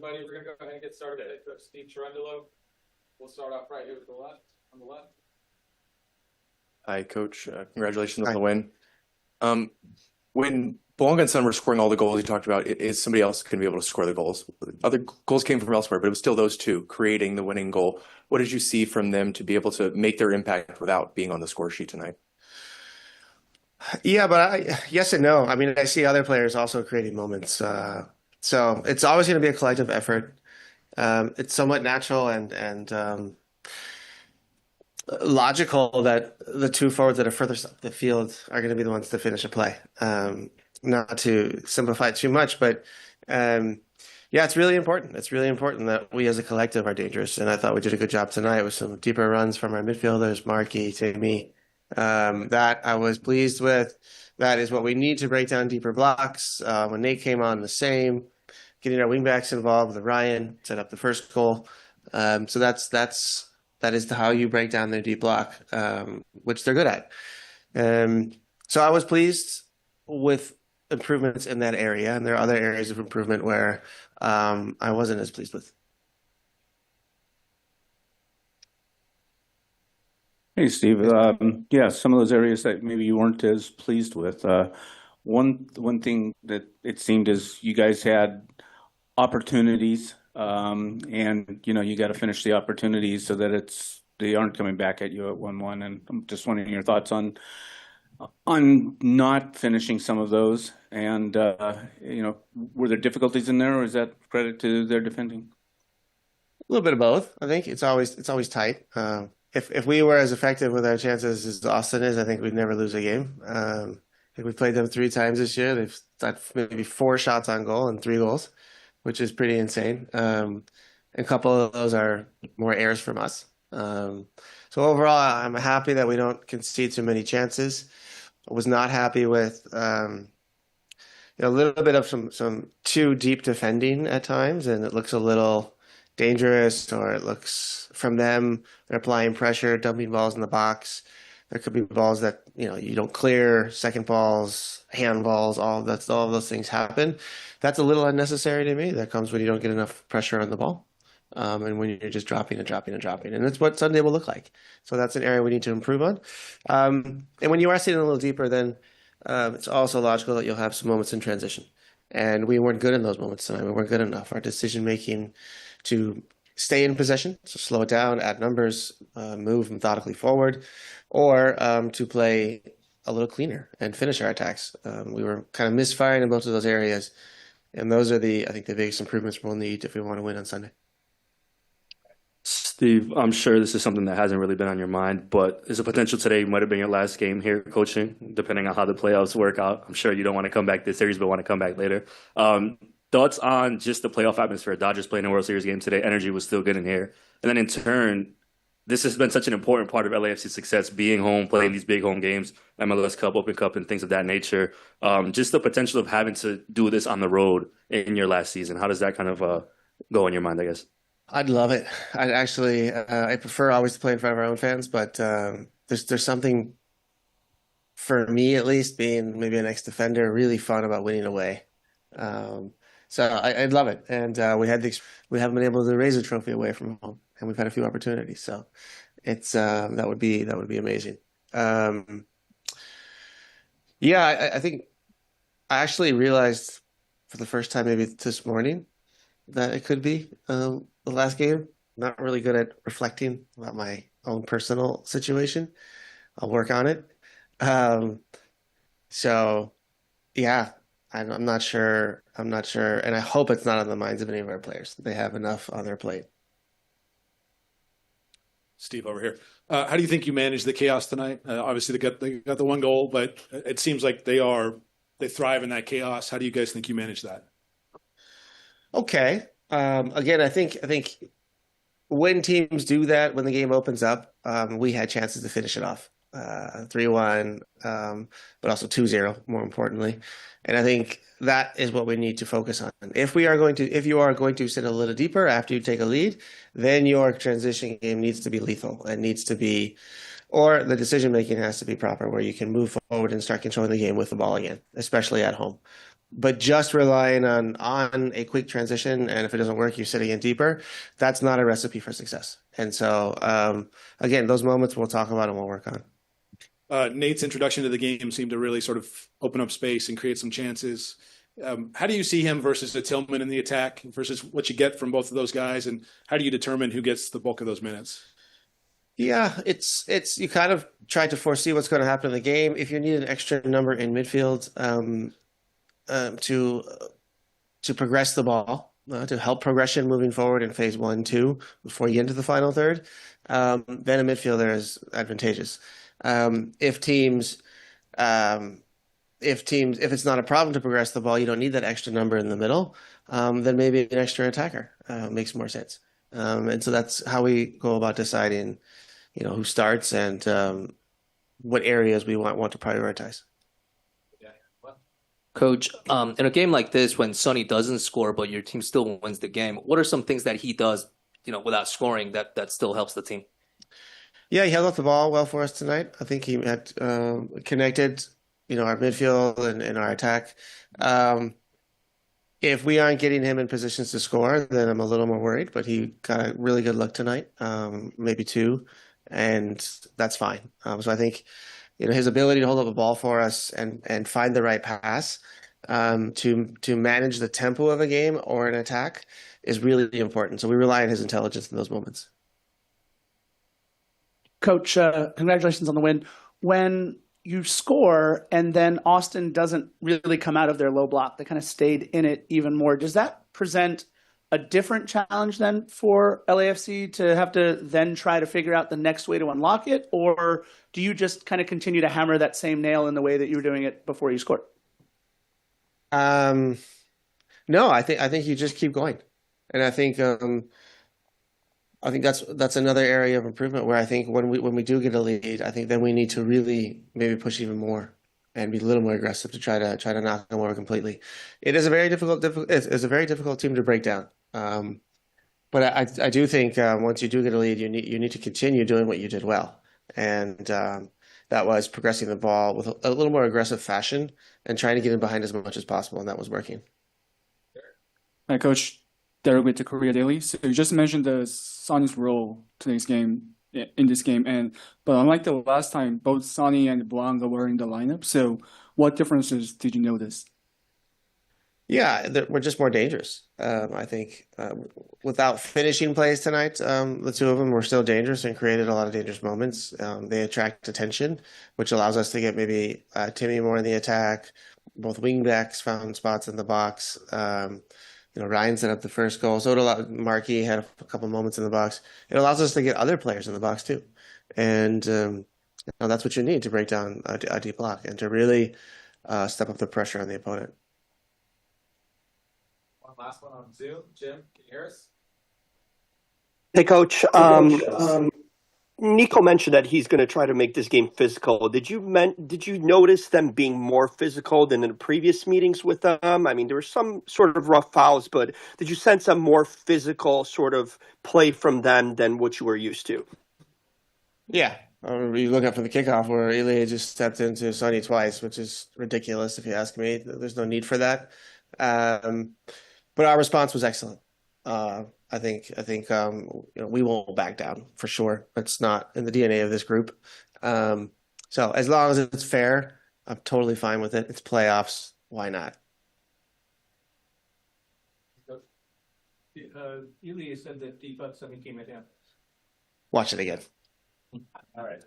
everybody. We're gonna go ahead and get started. Head coach Steve Cherundolo. We'll start off right here with the left. On the left. Hi, Coach. Congratulations on the win. When Belonga and Son were scoring all the goals you talked about, is somebody else going to be able to score the goals? Other goals came from elsewhere, but it was still those two creating the winning goal. What did you see from them to be able to make their impact without being on the score sheet tonight? Yeah, but yes and no. I mean, I see other players also creating moments. So it's always going to be a collective effort. It's somewhat natural and logical that the two forwards that are furthest up the field are going to be the ones to finish a play. Not to simplify it too much, but yeah, it's really important. It's really important that we as a collective are dangerous. And I thought we did a good job tonight with some deeper runs from our midfielders, Marky, Timmy. That I was pleased with. That is what we need to break down deeper blocks. When Nate came on, the same. Getting our wingbacks involved with Ryan, set up the first goal. So that is how you break down their deep block, which they're good at. So I was pleased with improvements in that area, and there are other areas of improvement where I wasn't as pleased with. Hey, Steve. Yeah, some of those areas that maybe you weren't as pleased with. One thing that it seemed is you guys had opportunities, and you got to finish the opportunities so that they aren't coming back at you at 1-1. And I'm just wondering your thoughts on not finishing some of those, and were there difficulties in there, or is that credit to their defending? A little bit of both. I think it's always tight. If we were as effective with our chances as Austin is, I think we'd never lose a game. I think we played them 3 times this year. They've got maybe 4 shots on goal and 3 goals, which is pretty insane. A couple of those are more errors from us. So overall, I'm happy that we don't concede too many chances. I was not happy with a little bit of some too deep defending at times, and it looks a little dangerous, or it looks from them they're applying pressure, dumping balls in the box. There could be balls that you don't clear, second balls, hand balls, all of those things happen. That's a little unnecessary to me. That comes when you don't get enough pressure on the ball, and when you're just dropping, and that's what Sunday will look like. So that's an area we need to improve on. And when you are sitting a little deeper, then it's also logical that you'll have some moments in transition. And we weren't good in those moments tonight. We weren't good enough. Our decision making to stay in possession, so slow it down, add numbers, move methodically forward, or to play a little cleaner and finish our attacks. We were kind of misfiring in both of those areas, and those are I think the biggest improvements we'll need if we want to win on Sunday. Steve, I'm sure this is something that hasn't really been on your mind, but is a potential today might have been your last game here coaching, depending on how the playoffs work out. I'm sure you don't want to come back this series, but want to come back later. Thoughts on just the playoff atmosphere? Dodgers playing a World Series game today. Energy was still good in here. And then in turn, this has been such an important part of LAFC's success, being home, playing these big home games, MLS Cup, Open Cup, and things of that nature. Just the potential of having to do this on the road in your last season. How does that kind of go in your mind, I guess? I'd love it. I'd actually, I prefer always to play in front of our own fans, but there's something, for me at least, being maybe an ex-defender, really fun about winning away. So I'd love it, and we haven't been able to raise a trophy away from home, and we've had a few opportunities. So it's that would be amazing. Yeah, I think I actually realized for the first time maybe this morning that it could be the last game. Not really good at reflecting about my own personal situation. I'll work on it. So yeah. I'm not sure, and I hope it's not on the minds of any of our players. They have enough on their plate. Steve, over here. How do you think you managed the chaos tonight? Obviously, they got the 1 goal, but it seems like they thrive in that chaos. How do you guys think you manage that? Okay. Again, I think when teams do that, when the game opens up, we had chances to finish it off. 3-1, but also 2-0, more importantly. And I think that is what we need to focus on. If you are going to sit a little deeper after you take a lead, then your transition game needs to be lethal and or the decision making has to be proper, where you can move forward and start controlling the game with the ball again, especially at home. but just relying on a quick transition, and if it doesn't work, you're sitting in deeper. That's not a recipe for success. And so, again, those moments we'll talk about and we'll work on. Nate's introduction to the game seemed to really sort of open up space and create some chances. How do you see him versus a Tillman in the attack versus what you get from both of those guys? And how do you determine who gets the bulk of those minutes? Yeah, it's you kind of try to foresee what's going to happen in the game. If you need an extra number in midfield to progress the ball, to help progression moving forward in phase 1, 2, before you get into the final third, then a midfielder is advantageous. If it's not a problem to progress the ball, you don't need that extra number in the middle, then maybe an extra attacker makes more sense. And so that's how we go about deciding, who starts and what areas we want to prioritize. Coach, in a game like this, when Sonny doesn't score, but your team still wins the game, what are some things that he does, without scoring that still helps the team? Yeah, he held off the ball well for us tonight. I think he had connected, our midfield and our attack. If we aren't getting him in positions to score, then I'm a little more worried, but he got a really good look tonight, maybe 2, and that's fine. So I think, his ability to hold up a ball for us and find the right pass to manage the tempo of a game or an attack is really important. So we rely on his intelligence in those moments. Coach, congratulations on the win. When you score and then Austin doesn't really come out of their low block, they kind of stayed in it even more. Does that present a different challenge then for LAFC to have to then try to figure out the next way to unlock it? Or do you just kind of continue to hammer that same nail in the way that you were doing it before you scored? No, I think you just keep going. And I think that's another area of improvement where I think when we do get a lead, I think then we need to really maybe push even more and be a little more aggressive to try to knock them over completely. It is a very it's a very difficult team to break down. But I do think once you do get a lead, you need to continue doing what you did well, and that was progressing the ball with a little more aggressive fashion and trying to get in behind as much as possible, and that was working. Hi, Coach. Derek with the Korea Daily. So you just mentioned the Sonny's role in this game, but unlike the last time, both Sonny and Blanca were in the lineup. So what differences did you notice? Yeah, we're just more dangerous. I think without finishing plays tonight, the two of them were still dangerous and created a lot of dangerous moments. They attract attention, which allows us to get maybe Timmy more in the attack. Both wingbacks found spots in the box. Ryan set up the first goal. So Markey had a couple moments in the box. It allows us to get other players in the box too. And that's what you need to break down a deep block and to really step up the pressure on the opponent. One last one on Zoom. Jim, can you hear us? Hey, Coach. Nico mentioned that he's going to try to make this game physical. Did you notice them being more physical than in the previous meetings with them? I mean, there were some sort of rough fouls, but did you sense a more physical sort of play from them than what you were used to? Yeah. You look up for the kickoff where Ilya just stepped into Sonny twice, which is ridiculous if you ask me. There's no need for that. But our response was excellent. I think we won't back down for sure. It's not in the DNA of this group. So as long as it's fair, I'm totally fine with it. It's playoffs. Why not? Ilya said that he thought something came at him. Watch it again. All right.